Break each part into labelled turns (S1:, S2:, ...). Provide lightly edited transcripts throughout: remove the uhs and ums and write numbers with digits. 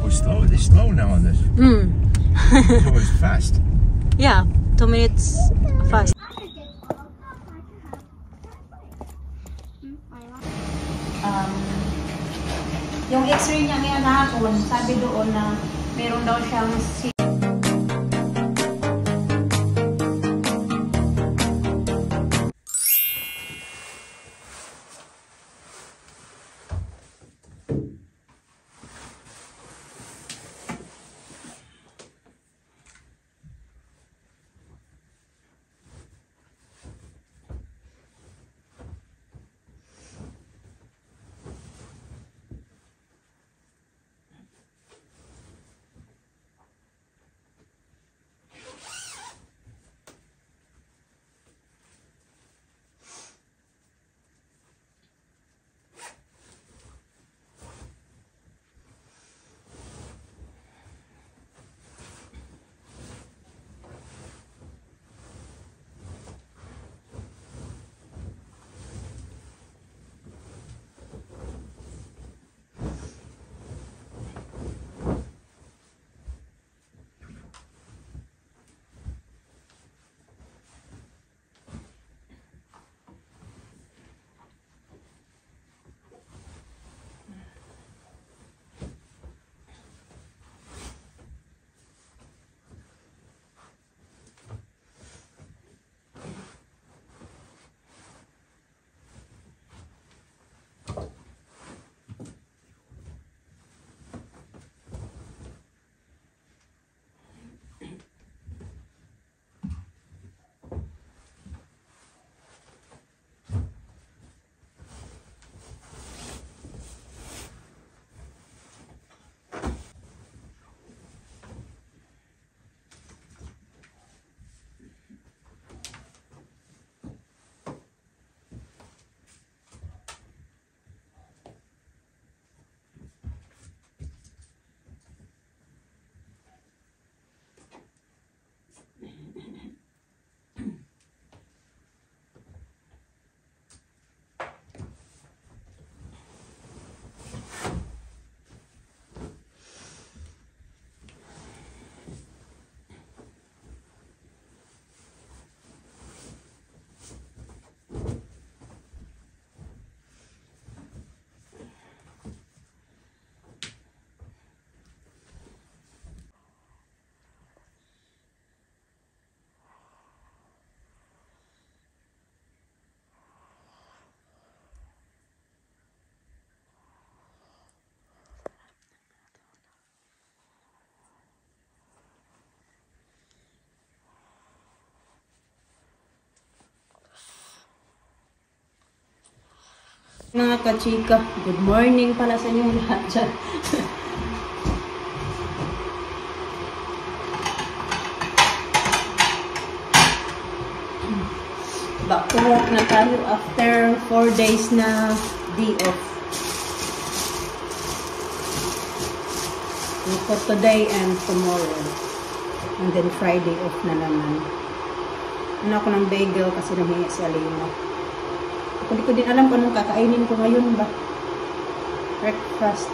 S1: Or slow? They're slow now on this. It's always fast.
S2: Yeah, 2 minutes fast. Yung x-ray niya ngayon hapon, sabi doon na meron daw siyang mga kachika, good morning pala sa inyong lahat dyan. Back to work na tayo after 4 days na day off. For today and tomorrow. And then Friday off na naman. Ano ako ng bagel kasi nahingi si Alina. Hindi ko din alam kung anong kakainin ko ngayon ba. Breakfast.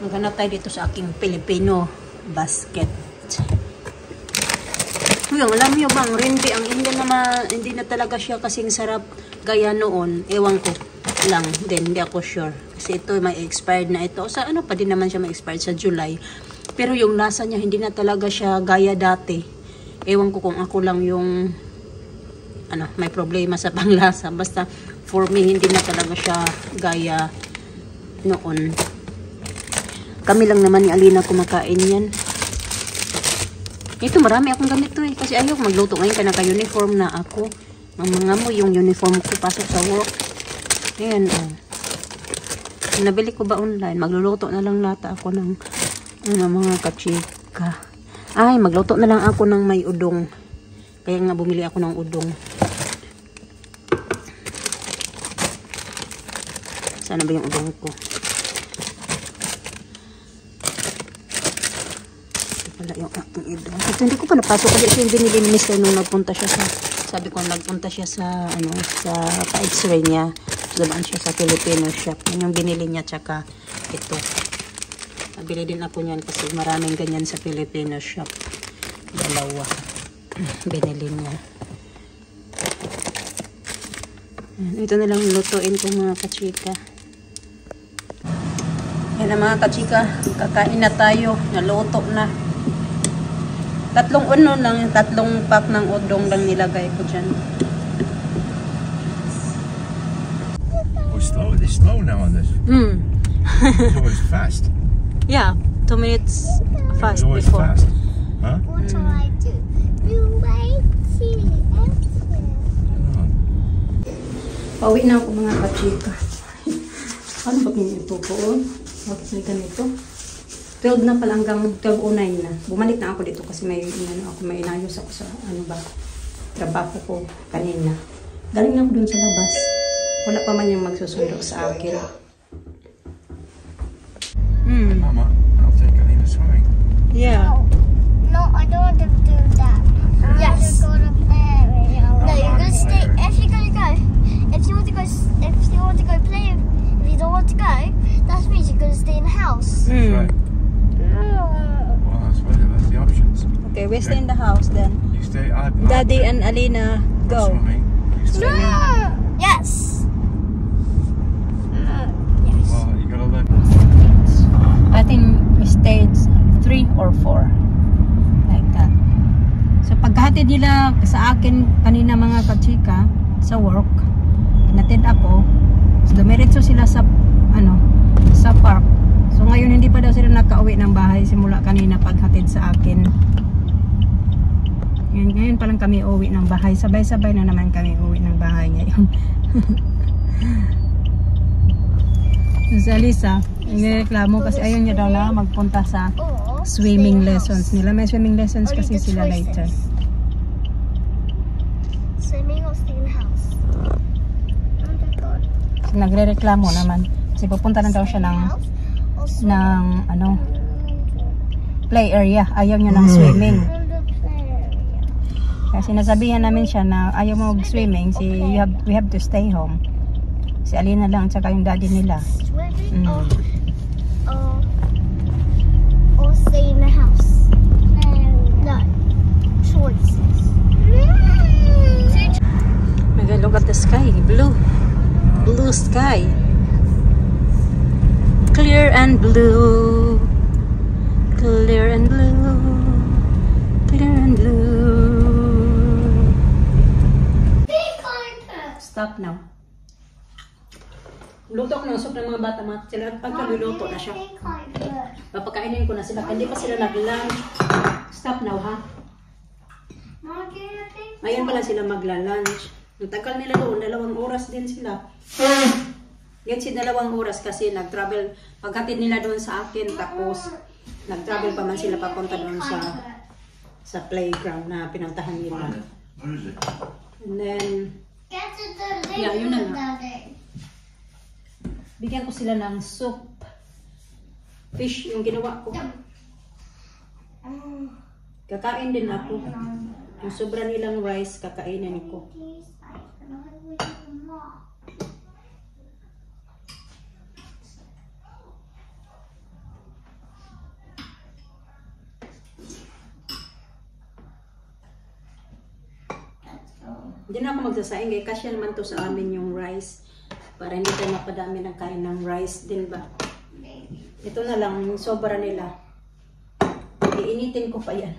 S2: Maghanap tayo dito sa aking Filipino basket. Yung alam nyo bang, Rindi, ang hindi na talaga siya kasing sarap gaya noon. Ewan ko lang din, hindi ako sure. Kasi ito may expired na ito. Sa ano pa din naman siya may expired sa July. Pero yung lasa niya, hindi na talaga siya gaya dati. Ewan ko kung ako lang yung may problema sa panglasa. Basta for me, hindi na talaga siya gaya noon. Kami lang naman ni Alina kumakain yan. Ito, marami akong ganito eh. Kasi ayaw magluto ngayon ka naka-uniform na ako. Mga mo yung uniform ko pasok sa work. Ayan, oh. Nabili ko ba online? Magluluto na lang lata ako ng mga kachika. Ay, magluto na lang ako ng may udong. Kaya nga bumili ako ng udong. Sana ba yung udong ko? Ito pala yung aking udong. Ito hindi ko pa napasok kasi ito yung binili ni Mr. nung nagpunta siya sa, sabi ko nagpunta siya sa, sa pa-x-ray niya. Dumaan siya sa Filipino shop. Yan yung binili niya, tsaka ito. Nabili din ako niyan kasi maraming ganyan sa Filipino shop. Dalawa. Binili niya. Ito na lang lutuin ko mga kachika. Yan na mga kachika. Kakain na tayo. Naluto na. Tatlong lang. Tatlong pack ng udong lang nilagay ko dyan.
S1: It's slow now on this. It's always fast.
S2: Yeah, 2 minutes fast
S1: It's always
S2: before.
S1: fast. Huh?
S3: What do I do? You wait till
S2: Pauwi na ako mga kachika. Ano ba ito po? Bakit may ganito? 12 na pala hanggang 12:09 na. Bumalik na ako dito kasi may inayos ako sa trabaho ko kanina. Galing na ako dun sa labas. Wala pa man yung magsusundo sa akin.
S1: Mama, I'll take Alina swimming.
S2: Yeah.
S3: No, I don't want to do that. Yes. Go to bed. No, you're gonna stay. If you're gonna go, if you want to go play, if you don't want to go, that means you're gonna stay in the house.
S1: That's right. Well, that's the options.
S2: Okay, we stay in the house then.
S1: You stay.
S2: Daddy and Alina go.
S1: Swimming. You stay.
S3: Yes.
S1: Well, you gotta let.
S2: I think we stayed 3 or 4. Like that. So paghatid nila sa akin kanina mga kachika sa work, natid ako. So dumiretso sila sa sa park. So ngayon hindi pa daw sila nakauwi ng bahay simula kanina paghatid sa akin. Ngayon pa lang kami uwi ng bahay. Sabay-sabay na naman kami uwi ng bahay ngayon. Si Alisa, nireklamo kasi ayaw niya daw na magpunta sa swimming lessons nila. May swimming lessons kasi sila later.
S3: Swimming or stay in the house? Oh my God.
S2: So, nagre-reklamo naman. Kasi pupunta na daw siya ng play area. Ayaw niya ng swimming. Kasi nasabihan namin siya na ayaw mo mag-swimming. We have to stay home. Si Alina lang at saka yung daddy nila.
S3: Or stay in the house. No. Choices.
S2: Look at the sky. Blue. Blue sky. Clear and blue. Clear and blue. Clear and blue. Stop now. Luto ko ng soup ng mga bata. Sila pagkaluluto na siya. Papakainin ko na sila. Hindi pa sila nag-lunch. Stop now, ha? Ngayon pala sila magla-lunch. Ang tagal nila doon. 2 oras din sila. Yan si 2 oras kasi nag-travel. Paghatid nila doon sa akin. Tapos nag-travel pa man sila papunta doon sa playground na pinuntahan nila. And then, yeah, yun na lang. Bigyan ko sila ng soup. Fish yung ginawa ko. Kakain din ako. Yung sobra nilang rice, kakainin ko. Hindi na ako magsasaing kaya kasya naman to sa amin yung rice. Para hindi tayo mapadami ng kain ng rice din ba. Ito na lang, yung sobra nila. Iinitin ko pa yan.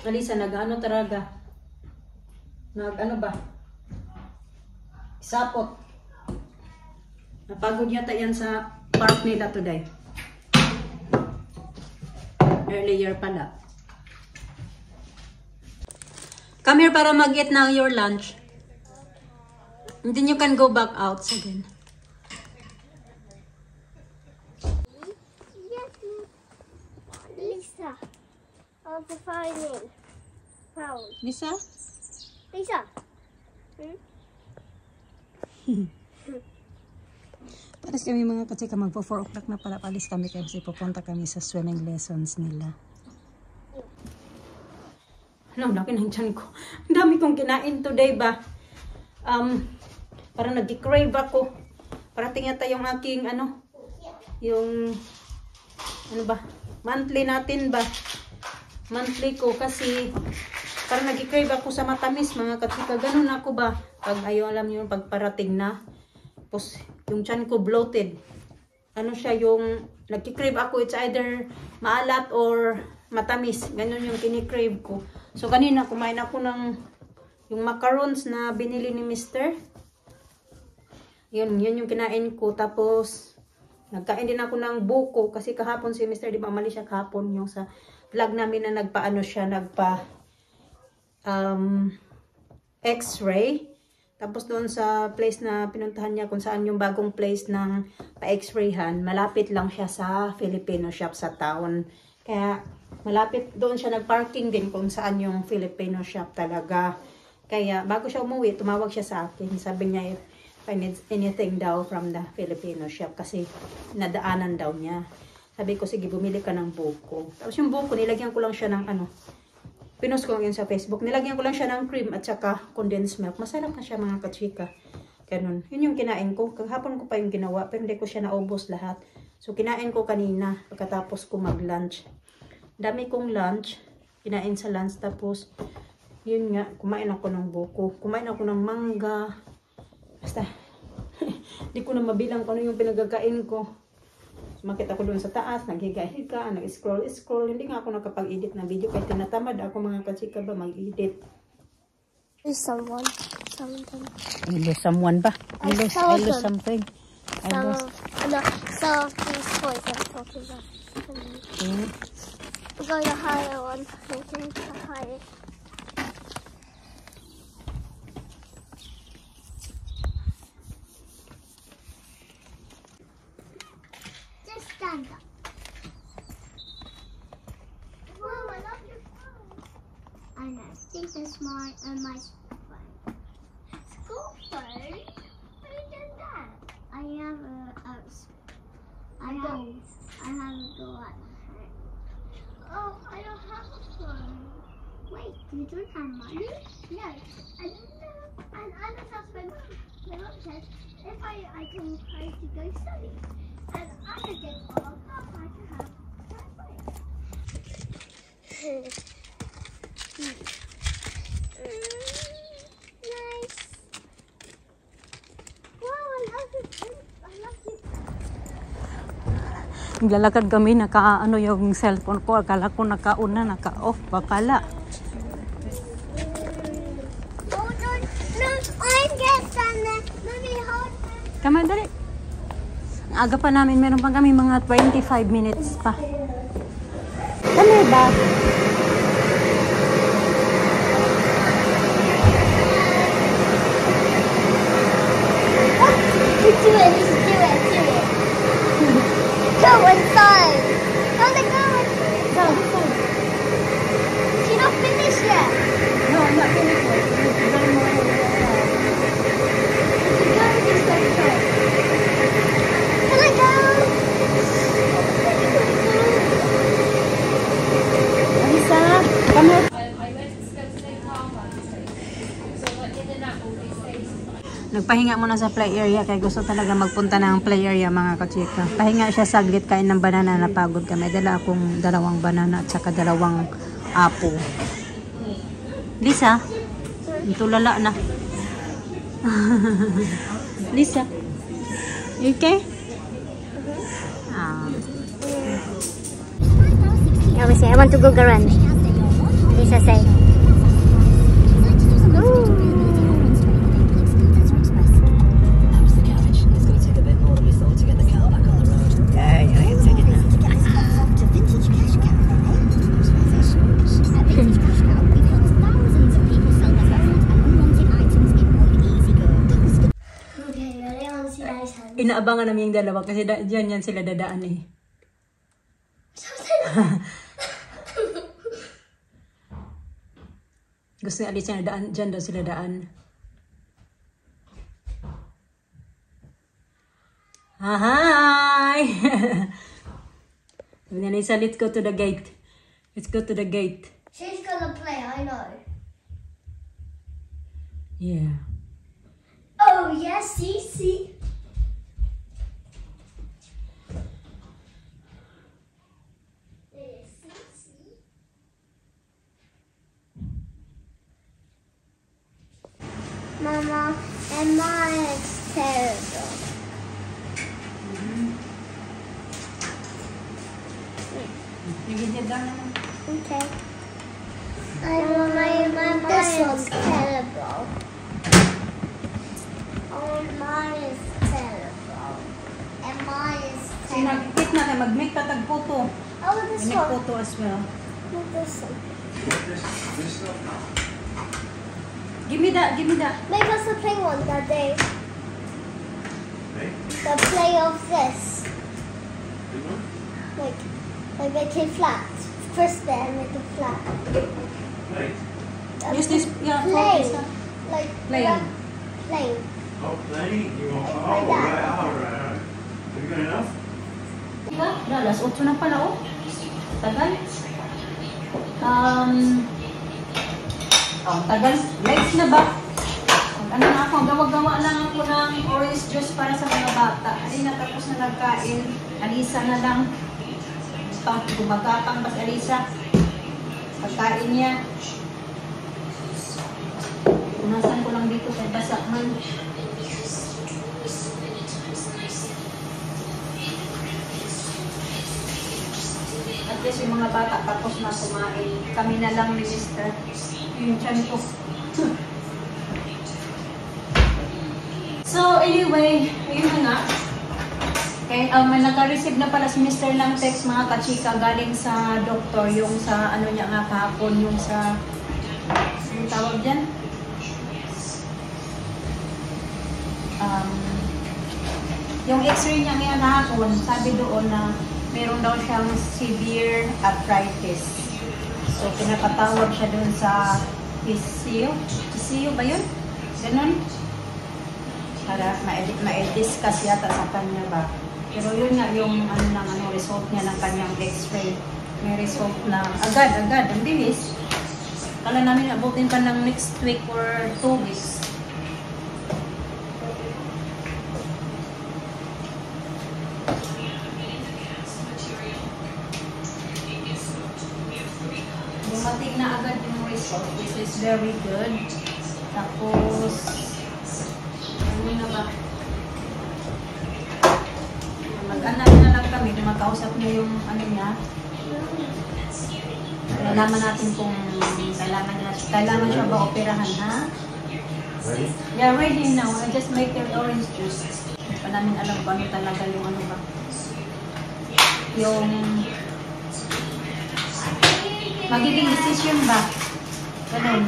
S2: Alisa, nag-ano talaga? Nag-ano ba? Sapot. Napagod yata yan sa park nila today. Earlier pala. Come here para mag-eat now your lunch. And then you can go back out again.
S3: Yes, Lisa. I'll be finding. How?
S2: Lisa?
S3: Lisa.
S2: Paras kami mga katsika, magpo 4 o'clock na pala, palis kami kasi pupunta kami sa swimming lessons nila. Ano, laki ng tiyan ko. Ang dami kong kinain today ba? Parang nag-crave ako. Parating yata yung aking, yung, ba? Monthly natin ba? Monthly ko kasi parang nag-crave ako sa matamis mga katsika. Ganun ako ba? Pag ayaw alam nyo, pag parating na. Tapos, yung tiyan ko bloated. Ano siya yung, nag-crave ako, it's either maalat or matamis. Ganun yung kinikrave ko. So, kanina, kumain ako ng, yung macarons na binili ni Mr. Yun yung kinain ko. Tapos, nagkain din ako ng buko. Kasi kahapon si Mr. Di ba, mali siya kahapon yung sa vlog namin na nagpa-ano siya, x-ray. Tapos doon sa place na pinuntahan niya kung saan yung bagong place ng pa-x-rayhan, malapit lang siya sa Filipino shop sa town. Kaya malapit doon siya nag-parking din kung saan yung Filipino shop talaga. Kaya bago siya umuwi, tumawag siya sa akin. Sabi niya if I need anything daw from the Filipino shop kasi nadaanan daw niya. Sabi ko, sige, bumili ka ng buko. Tapos yung buko, nilagyan ko lang siya ng pinost ko yun sa Facebook. Nilagyan ko lang siya ng cream at saka condensed milk. Masarap na siya mga katsika. Ganun. Yun yung kinain ko. Kahapon ko pa yung ginawa pero hindi ko siya naubos lahat. So kinain ko kanina pagkatapos ko mag-lunch. Dami kong lunch. Kinain sa lunch tapos yun nga, kumain ako ng buko. Kumain ako ng mangga. Basta hindi ko na mabilang kung ano yung pinagkakain ko. Makita ko doon sa taas, naghiga-higa, nag-scroll. Hindi nga ako nakapag-edit ng video kahit tinatamad ako mga katsika ba mag-edit.
S3: There's someone.
S2: I lose someone ba? I lose something.
S3: So these toys I'm talking about. We're going to hire one. We're going to hire. Stand up. Whoa, I love your phone. I know. I think that's my phone. School phone? How do you do that? I have I have a go at home. Oh, I don't have a phone. Wait, you don't have money? No. And Anna tells my mom says if I can try to go study. And I could get all up, I could have that way. Nice. Wow, I love it. I love it.
S2: Naglalakad kami, yung cellphone ko. Akala ko naka-on na, naka-off. Bakala.
S3: Hold on. No, I'm getting there. Let me hold on.
S2: Come on, dali. Aga pa namin, meron pa kami mga 25 minutes pa. Kami ba?
S3: Do it. Go inside. Go inside. She's not finished yet.
S2: No, I'm not finished yet.
S3: Can I go?
S2: Lisa, come here. Nagpahinga muna sa play area kaya gusto talaga magpunta ng play area mga katsika. Pahinga siya saglit, kain ng banana, napagod kami. Dala akong 2 banana at saka 2 apple. Lisa, tulala na. Lisa, you okay?
S3: Obviously, I want to go garage. Lisa say.
S2: inaabangan namin yung dalawa kasi dyan yan sila dadaan eh. Gusto ni Alisa na daan, dyan daw sila daan. Hi! Sabi ni Alisa, let's go to the gate. Let's go to the gate.
S3: She's gonna play, I know.
S2: Yeah.
S3: Oh, yes, see. Mama, Emma is terrible. Okay. This one's terrible. Oh, mine is terrible. And mine is terrible.
S2: Sinagpit na kayo, mag-make tatag photo.
S3: Oh, this
S2: Make
S3: one.
S2: photo as well.
S3: Look this one.
S1: This stuff.
S2: Give me that, give me that.
S3: Make us a play one that day.
S1: Hey,
S3: The play of this.
S1: good one.
S3: Like make it flat. First there, make it flat.
S1: Plate.
S2: Use this, yeah,
S3: Plain.
S2: focus.
S3: Like
S2: Plain.
S3: Plain.
S1: Oh, plane. You want?
S3: Like
S1: Oh,
S3: that.
S1: yeah. All right. Have you got enough?
S2: Diba? Alas 8 na pala, oh. Tagal. Tagal. Legs na ba? Ano na ako, gawa-gawa lang ako ng orange juice para sa mga bata. Ay, natapos na nagkain. Alisa na lang. Gumagapang bas Alisa. Pagkain niya. Punasan ko lang dito sa basa man. At least yung mga bata tapos na kumain. Kami na lang ni Mr. Yung tiyan ko. So anyway, ayun na nga. Okay, may naka-receive na pala si Mr. ng text mga kachika galing sa doktor. Yung sa ano niya nga kahapon, yung sa yung tawag dyan? Yung x-ray niya ngayon kahapon, sabi doon na meron daw siyang severe arthritis. So, pinapatawag siya doon sa PCU. PCU ba yun? Ganun? Para ma-discuss yata sa kanya ba. Pero yun nga yung result niya ng kanyang x-ray. May result na agad. Ang bilis. Kala namin abutin pa ng next week or 2 weeks. Dumating na agad yung result, which is very good. Tapos, ano na ba? Mag-anak na lang kami, makausap niya yung ano niya. Nalaman natin kung kailangan siya ba operahan, ha?
S1: Ready?
S2: Yeah, ready now. I just make your orange juice. Hindi pa namin alam kung ano talaga yung ano ba. Yung magiging decision ba? Ganun.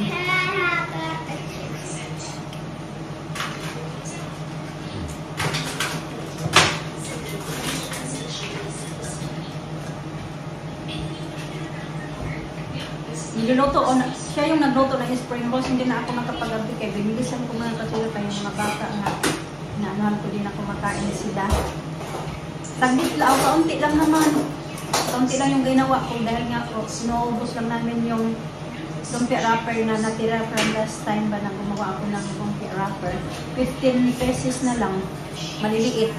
S2: Niluluto, siya yung nagluto ng spring rolls, hindi na ako nakapag-abdi kay binilisan ko mga kasila kayo mga bata na inaanuhan ko din ako makain sila. Taglit lang, kaunti lang naman. Kaunti lang yung ginawa ko dahil nga po, sinuubos lang namin yung lumpia wrapper na natira from last time ba na gumawa ako ng lumpia wrapper. 15 pesos na lang, maliliit.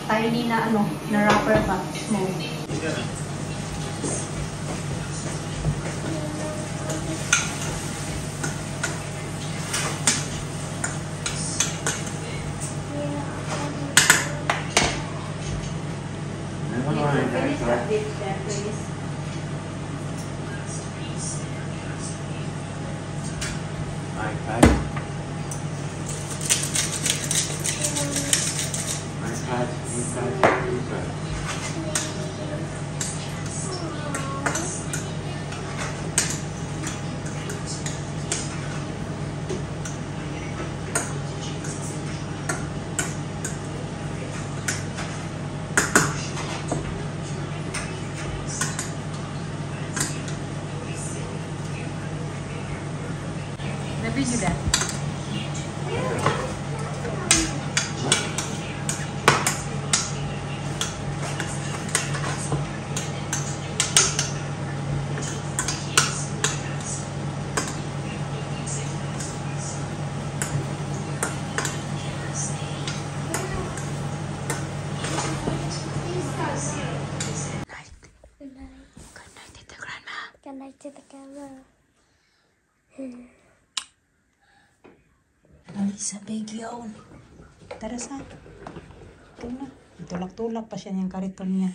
S2: Tiny na na wrapper ba, small. Finish that dish there, please.
S1: iPad.
S2: Na-video that?
S3: Good night.
S2: Good night, Tita Grandma.
S3: Good night to the camera.
S2: Ay, sa big yun. Tara sa. Ito na. Tulak-tulak pa siya niyang kariton niya.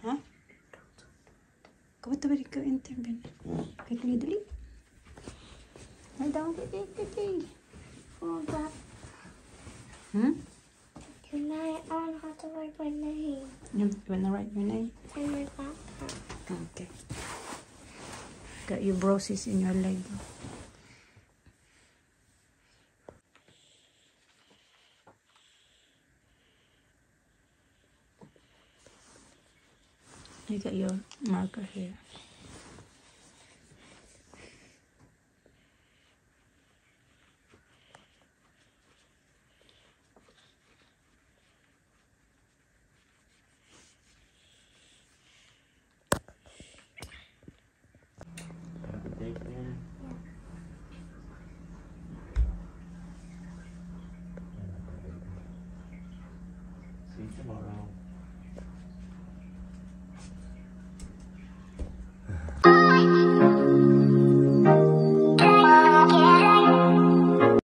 S2: Ha? Kaba't ba ikaw intervene? Kaya kaya dali. Ay, daw. Kaya.
S3: Oh, that. Good night. I want to have to write my name.
S2: You wanna write your name?
S3: And my backpack.
S2: Okay. Got your bruises in your leg. You got your marker here.